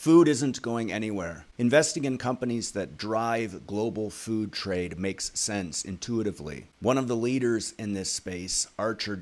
Food isn't going anywhere. Investing in companies that drive global food trade makes sense intuitively. One of the leaders in this space,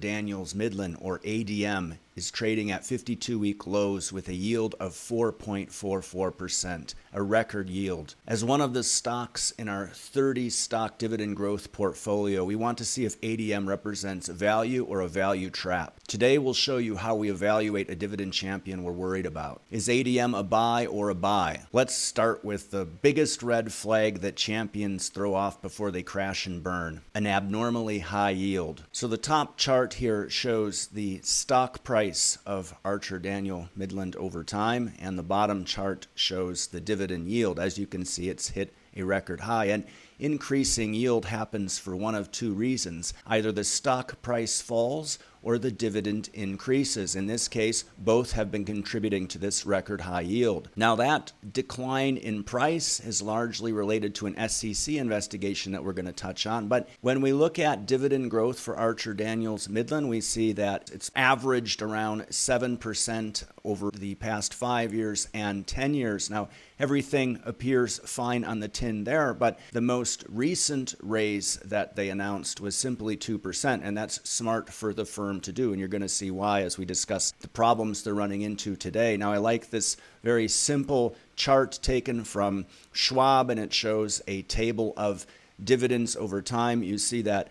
Daniels Midland, or ADM, is trading at 52-week lows with a yield of 4.44%, a record yield. As one of the stocks in our 30 stock dividend growth portfolio, we want to see if ADM represents value or a value trap. Today we'll show you how we evaluate a dividend champion we're worried about. Is ADM a buy or a buy? Let's start with the biggest red flag that champions throw off before they crash and burn: an abnormally high yield. So the top chart here shows the stock price of Daniels Midland over time, and the bottom chart shows the dividend yield. As you can see, it's hit a record high, and increasing yield happens for one of two reasons: either the stock price falls or the dividend increases. In this case, both have been contributing to this record high yield. Now, that decline in price is largely related to an SEC investigation that we're going to touch on. But when we look at dividend growth for Daniels Midland, we see that it's averaged around 7% over the past 5 years and 10 years. Now, everything appears fine on the tin there, but the most recent raise that they announced was simply 2%, and that's smart for the firm to do, and you're going to see why as we discuss the problems they're running into today. Now, I like this very simple chart taken from Schwab, and it shows a table of dividends over time. You see that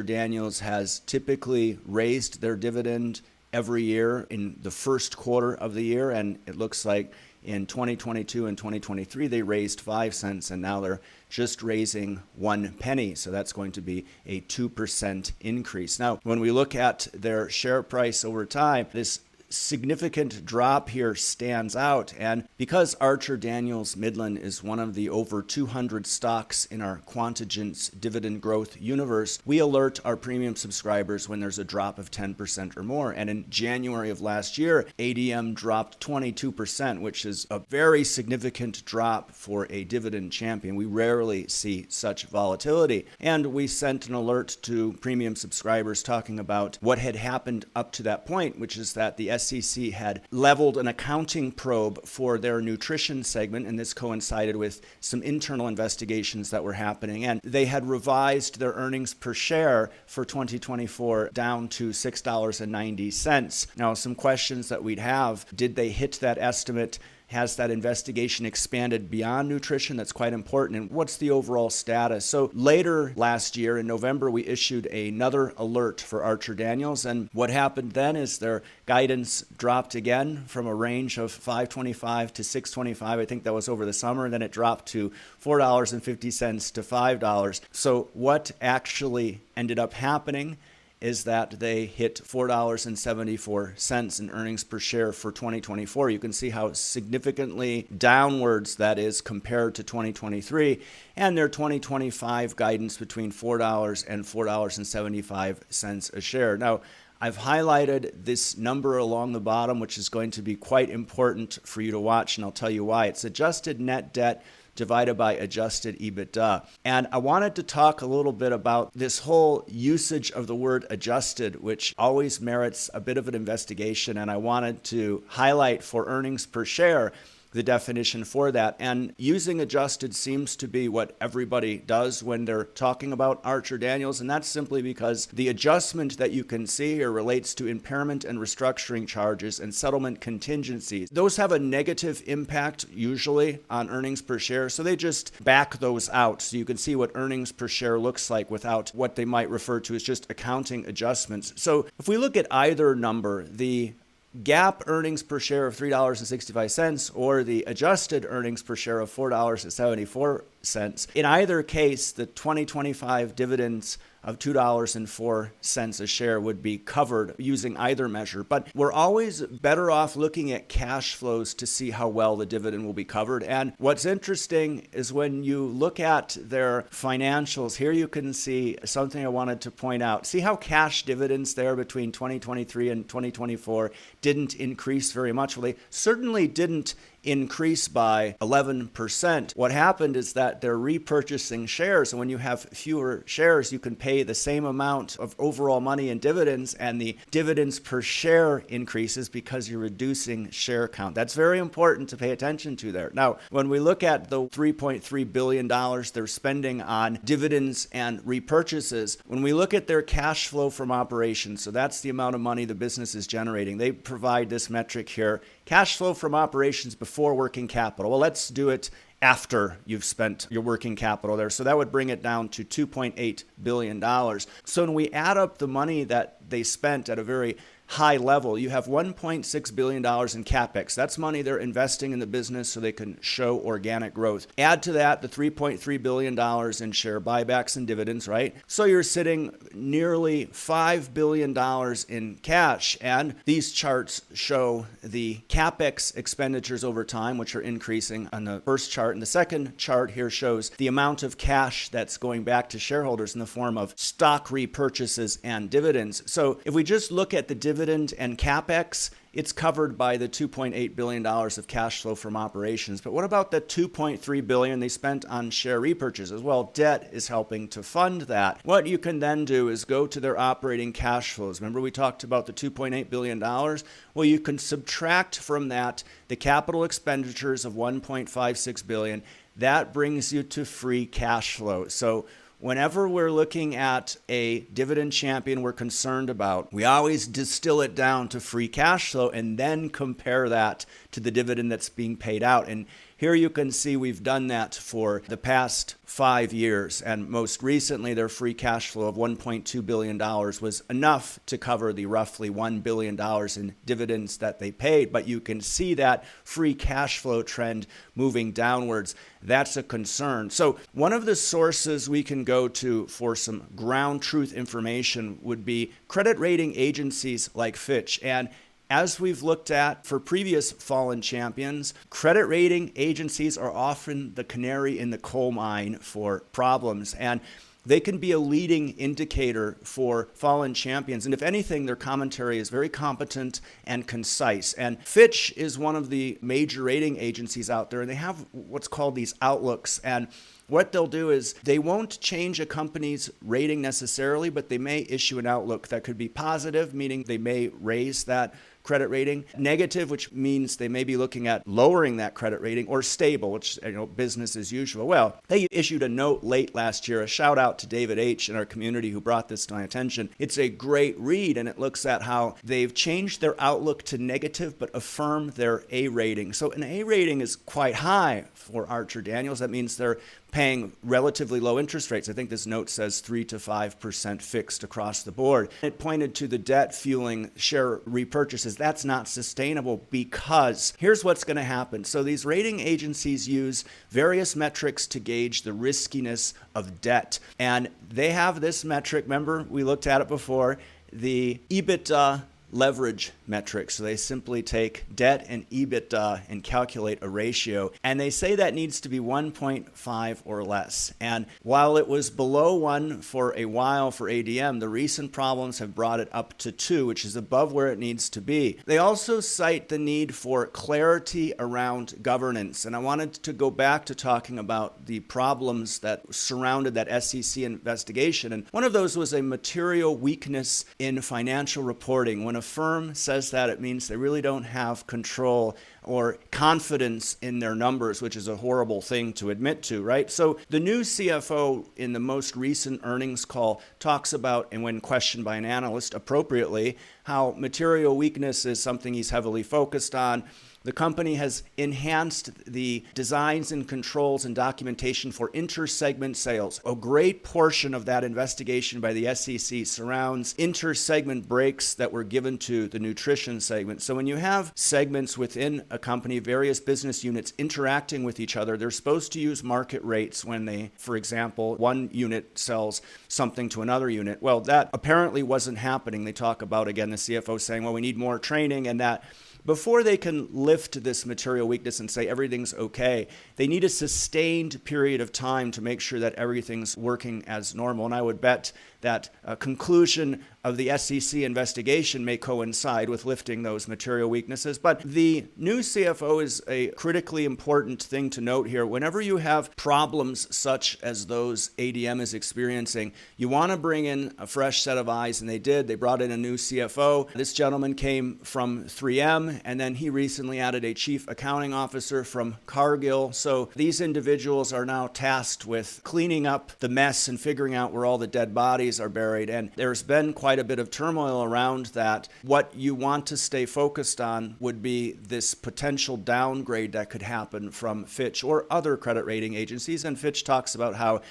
Daniels has typically raised their dividend every year in the first quarter of the year, and it looks like in 2022 and 2023 they raised 5 cents, and now they're just raising 1 penny. So that's going to be a 2% increase. Now, when we look at their share price over time, this significant drop here stands out, and because Daniels Midland is one of the over 200 stocks in our Quantigent's dividend growth universe, we alert our premium subscribers when there's a drop of 10% or more. And in January of last year, ADM dropped 22%, which is a very significant drop for a dividend champion. We rarely see such volatility, and we sent an alert to premium subscribers talking about what had happened up to that point, which is that the SEC had leveled an accounting probe for their nutrition segment, and this coincided with some internal investigations that were happening. And they had revised their earnings per share for 2024 down to $6.90. Now, some questions that we'd have: did they hit that estimate? Has that investigation expanded beyond nutrition? That's quite important. And what's the overall status? So later last year in November, we issued another alert for Daniels. And what happened then is their guidance dropped again from a range of $5.25 to $6.25. I think that was over the summer. And then it dropped to $4.50 to $5. So what actually ended up happening is that they hit $4.74 in earnings per share for 2024. You can see how significantly downwards that is compared to 2023, and their 2025 guidance between $4 and $4.75 a share. Now, I've highlighted this number along the bottom, which is going to be quite important for you to watch, and I'll tell you why. It's adjusted net debt divided by adjusted EBITDA. And I wanted to talk a little bit about this whole usage of the word adjusted, which always merits a bit of an investigation. And I wanted to highlight for earnings per share the definition for that. And using adjusted seems to be what everybody does when they're talking about Daniels, and that's simply because the adjustment that you can see here relates to impairment and restructuring charges and settlement contingencies. Those have a negative impact usually on earnings per share, so they just back those out. So you can see what earnings per share looks like without what they might refer to as just accounting adjustments. So if we look at either number, the GAAP earnings per share of $3.65 or the adjusted earnings per share of $4.74, in either case, the 2025 dividends of $2.04 a share would be covered using either measure. But we're always better off looking at cash flows to see how well the dividend will be covered. And what's interesting is when you look at their financials, here you can see something I wanted to point out. See how cash dividends there between 2023 and 2024 didn't increase very much? Well, they certainly didn't increase by 11%. What happened is that they're repurchasing shares, and when you have fewer shares, you can pay the same amount of overall money in dividends, and the dividends per share increases because you're reducing share count. That's very important to pay attention to there. Now, when we look at the $3.3 billion they're spending on dividends and repurchases, when we look at their cash flow from operations, so that's the amount of money the business is generating, they provide this metric here, cash flow from operations before working capital. Well, let's do it after you've spent your working capital there. So that would bring it down to $2.8 billion. So when we add up the money that they spent at a very high level, you have $1.6 billion in CapEx. That's money they're investing in the business so they can show organic growth. Add to that the $3.3 billion in share buybacks and dividends, right? So you're sitting nearly $5 billion in cash. And these charts show the CapEx expenditures over time, which are increasing on the first chart. And the second chart here shows the amount of cash that's going back to shareholders in the form of stock repurchases and dividends. So if we just look at the dividend and CapEx, it's covered by the $2.8 billion of cash flow from operations. But what about the $2.3 billion they spent on share repurchases? Well, debt is helping to fund that. What you can then do is go to their operating cash flows. Remember we talked about the $2.8 billion? Well, you can subtract from that the capital expenditures of $1.56 billion. That brings you to free cash flow. So whenever we're looking at a dividend champion we're concerned about, we always distill it down to free cash flow and then compare that to the dividend that's being paid out. And here you can see we've done that for the past 5 years. And most recently, their free cash flow of $1.2 billion was enough to cover the roughly $1 billion in dividends that they paid. But you can see that free cash flow trend moving downwards. That's a concern. So one of the sources we can go to for some ground truth information would be credit rating agencies like Fitch. And as we've looked at for previous fallen champions, credit rating agencies are often the canary in the coal mine for problems. And they can be a leading indicator for fallen champions. And if anything, their commentary is very competent and concise. And Fitch is one of the major rating agencies out there, and they have what's called these outlooks. And what they'll do is they won't change a company's rating necessarily, but they may issue an outlook that could be positive, meaning they may raise that credit rating, negative, which means they may be looking at lowering that credit rating, or stable, which, business as usual. Well, they issued a note late last year, a shout out to David H. in our community who brought this to my attention. It's a great read, and it looks at how they've changed their outlook to negative, but affirm their A rating. So an A rating is quite high for Archer Daniels. That means they're paying relatively low interest rates. I think this note says 3 to 5% fixed across the board. It pointed to the debt fueling share repurchases. That's not sustainable, because here's what's going to happen. So these rating agencies use various metrics to gauge the riskiness of debt. And they have this metric, remember we looked at it before, the EBITDA leverage metric. So they simply take debt and EBITDA and calculate a ratio. And they say that needs to be 1.5 or less. And while it was below 1 for a while for ADM, the recent problems have brought it up to 2, which is above where it needs to be. They also cite the need for clarity around governance. And I wanted to go back to talking about the problems that surrounded that SEC investigation. And one of those was a material weakness in financial reporting. When a firm says that, it means they really don't have control or confidence in their numbers, which is a horrible thing to admit to, right? So the new CFO in the most recent earnings call talks about, and when questioned by an analyst appropriately, how material weakness is something he's heavily focused on. The company has enhanced the designs and controls and documentation for inter-segment sales. A great portion of that investigation by the SEC surrounds inter-segment breaks that were given to the nutrition segment. So when you have segments within a company, various business units interacting with each other, they're supposed to use market rates when they, for example, one unit sells something to another unit. Well, that apparently wasn't happening. They talk about, again, the CFO saying, well, we need more training, and that before they can lift this material weakness and say everything's okay, they need a sustained period of time to make sure that everything's working as normal. And I would bet that conclusion of the SEC investigation may coincide with lifting those material weaknesses. But the new CFO is a critically important thing to note here. Whenever you have problems such as those ADM is experiencing, you want to bring in a fresh set of eyes, and they did. They brought in a new CFO. This gentleman came from 3M, and then he recently added a chief accounting officer from Cargill. So these individuals are now tasked with cleaning up the mess and figuring out where all the dead bodies are buried. And there's been quite a bit of turmoil around that. What you want to stay focused on would be this potential downgrade that could happen from Fitch or other credit rating agencies. And Fitch talks about how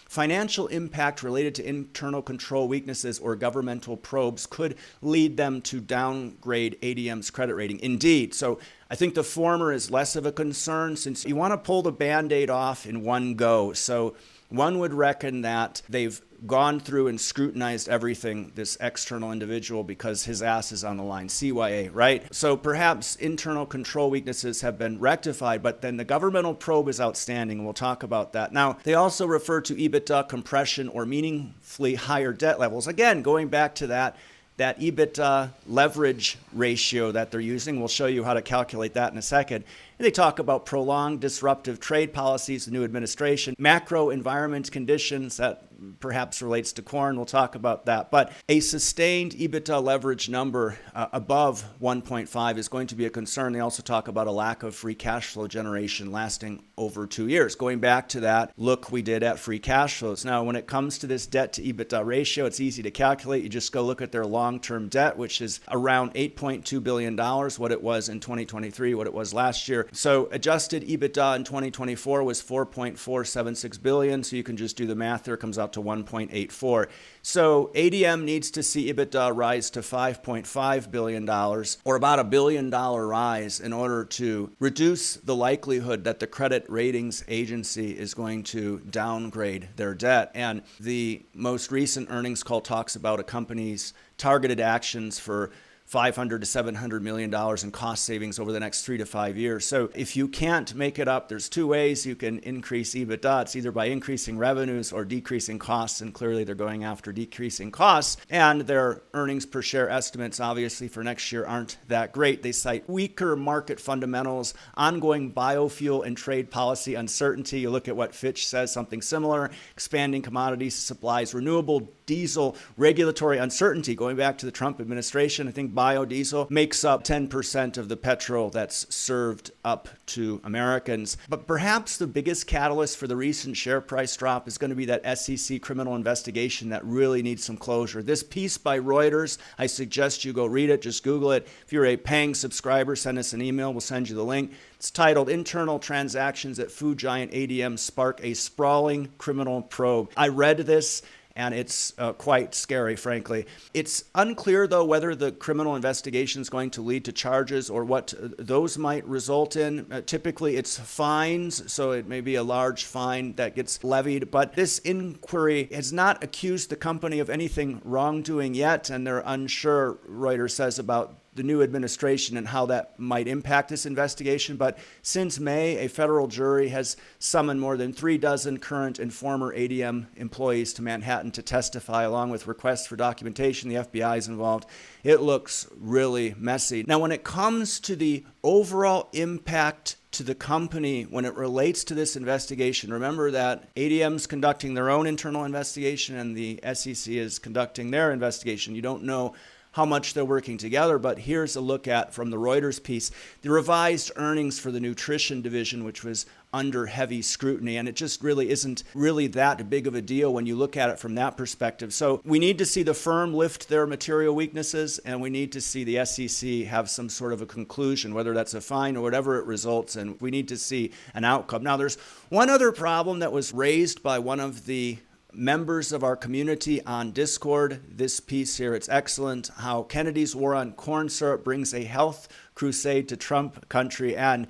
financial impact related to internal control weaknesses or governmental probes could lead them to downgrade ADM's credit rating. Indeed. So I think the former is less of a concern, since you want to pull the Band-Aid off in one go. So one would reckon that they've gone through and scrutinized everything, this external individual, because his ass is on the line, CYA, right? So perhaps internal control weaknesses have been rectified, but then the governmental probe is outstanding. We'll talk about that. Now, they also refer to EBITDA compression or meaningfully higher debt levels. Again, going back to that EBITDA leverage ratio that they're using. We'll show you how to calculate that in a second. And they talk about prolonged disruptive trade policies, the new administration, macro environment conditions that perhaps relates to corn. We'll talk about that. But a sustained EBITDA leverage number above 1.5 is going to be a concern. They also talk about a lack of free cash flow generation lasting over 2 years. Going back to that look we did at free cash flows. Now, when it comes to this debt to EBITDA ratio, it's easy to calculate. You just go look at their long-term debt, which is around $8.2 billion, what it was in 2023, what it was last year. So adjusted EBITDA in 2024 was $4.476 billion. So you can just do the math there. It comes out to 1.84. So ADM needs to see EBITDA rise to $5.5 billion, or about $1 billion rise, in order to reduce the likelihood that the credit ratings agency is going to downgrade their debt. And the most recent earnings call talks about a company's targeted actions for $500 to $700 million in cost savings over the next 3 to 5 years. So if you can't make it up, there's two ways you can increase EBITDA. It's either by increasing revenues or decreasing costs, and clearly they're going after decreasing costs. And their earnings per share estimates, obviously, for next year aren't that great. They cite weaker market fundamentals, ongoing biofuel and trade policy uncertainty. You look at what Fitch says, something similar, expanding commodity supplies, renewable diesel regulatory uncertainty. Going back to the Trump administration, I think biodiesel makes up 10% of the petrol that's served up to Americans. But perhaps the biggest catalyst for the recent share price drop is going to be that SEC criminal investigation that really needs some closure. This piece by Reuters, I suggest you go read it. Just Google it. If you're a paying subscriber, send us an email. We'll send you the link. It's titled "Internal Transactions at Food Giant ADM Spark a Sprawling Criminal Probe." I read this, and it's quite scary, frankly. It's unclear, though, whether the criminal investigation is going to lead to charges or what those might result in. Typically, it's fines, so it may be a large fine that gets levied. But this inquiry has not accused the company of anything wrongdoing yet, and they're unsure, Reuters says, about the new administration and how that might impact this investigation. But since May, a federal jury has summoned more than 36 current and former ADM employees to Manhattan to testify, along with requests for documentation. The FBI is involved. It looks really messy. Now, when it comes to the overall impact to the company when it relates to this investigation, remember that ADM's conducting their own internal investigation and the SEC is conducting their investigation. You don't know how much they're working together, but here's a look at, from the Reuters piece, the revised earnings for the nutrition division, which was under heavy scrutiny, and it just really isn't really that big of a deal when you look at it from that perspective. So we need to see the firm lift their material weaknesses, and we need to see the SEC have some sort of a conclusion, whether that's a fine or whatever it results in. We need to see an outcome. Now, there's one other problem that was raised by one of the members of our community on Discord. This piece here, it's excellent, how Kennedy's war on corn syrup brings a health crusade to Trump country. And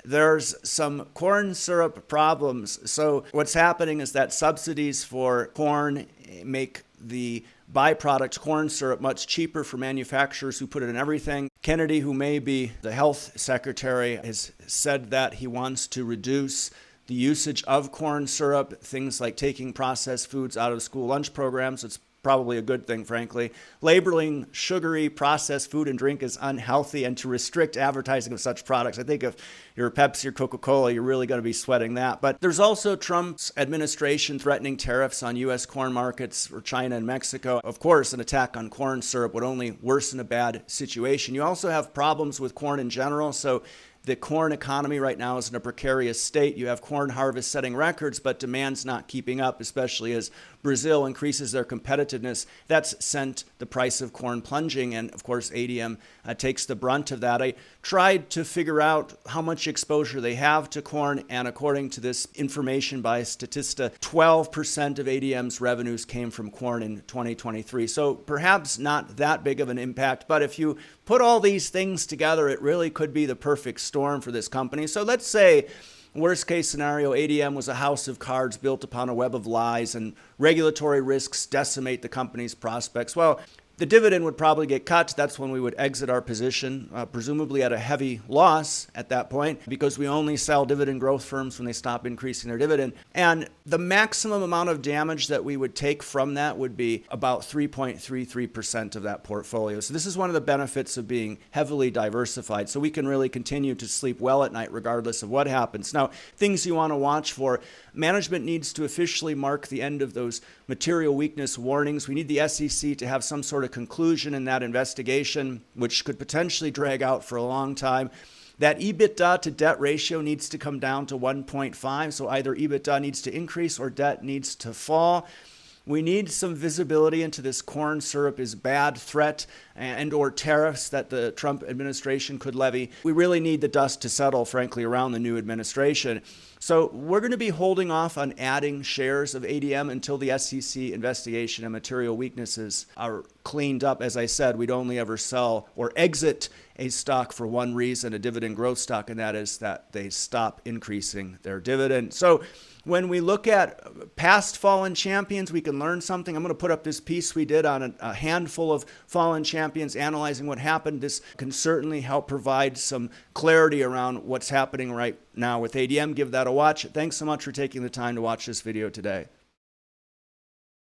there's some corn syrup problems. So what's happening is that subsidies for corn make the byproduct corn syrup much cheaper for manufacturers who put it in everything. Kennedy, who may be the health secretary, has said that he wants to reduce the usage of corn syrup, things like taking processed foods out of school lunch programs. It's probably a good thing, frankly. Labeling sugary processed food and drink is unhealthy, and to restrict advertising of such products, I think if you're Pepsi or Coca-Cola, you're really going to be sweating that. But there's also Trump's administration threatening tariffs on U.S. corn markets for China and Mexico. Of course, an attack on corn syrup would only worsen a bad situation. You also have problems with corn in general. So the corn economy right now is in a precarious state. You have corn harvest setting records, but demand's not keeping up, especially as Brazil increases their competitiveness. That's sent the price of corn plunging, and of course ADM takes the brunt of that. I tried to figure out how much exposure they have to corn, and according to this information by Statista, 12% of ADM's revenues came from corn in 2023. So perhaps not that big of an impact, but if you put all these things together, it really could be the perfect storm for this company. So let's say, worst case scenario, ADM was a house of cards built upon a web of lies and regulatory risks decimate the company's prospects. Well, the dividend would probably get cut. That's when we would exit our position, presumably at a heavy loss at that point, because we only sell dividend growth firms when they stop increasing their dividend. And the maximum amount of damage that we would take from that would be about 3.33% of that portfolio. So this is one of the benefits of being heavily diversified. So we can really continue to sleep well at night regardless of what happens. Now, things you want to watch for: management needs to officially mark the end of those material weakness warnings. We need the SEC to have some sort of conclusion in that investigation, which could potentially drag out for a long time. That EBITDA to debt ratio needs to come down to 1.5. So either EBITDA needs to increase or debt needs to fall. We need some visibility into this corn syrup is bad threat and or tariffs that the Trump administration could levy. We really need the dust to settle, frankly, around the new administration. So we're going to be holding off on adding shares of ADM until the SEC investigation and material weaknesses are cleaned up. As I said, we'd only ever sell or exit a stock for one reason, a dividend growth stock, and that is that they stop increasing their dividend. So when we look at past fallen champions, we can learn something. I'm going to put up this piece we did on a handful of fallen champions, analyzing what happened. This can certainly help provide some clarity around what's happening right now with ADM. Give that a watch. Thanks so much for taking the time to watch this video today.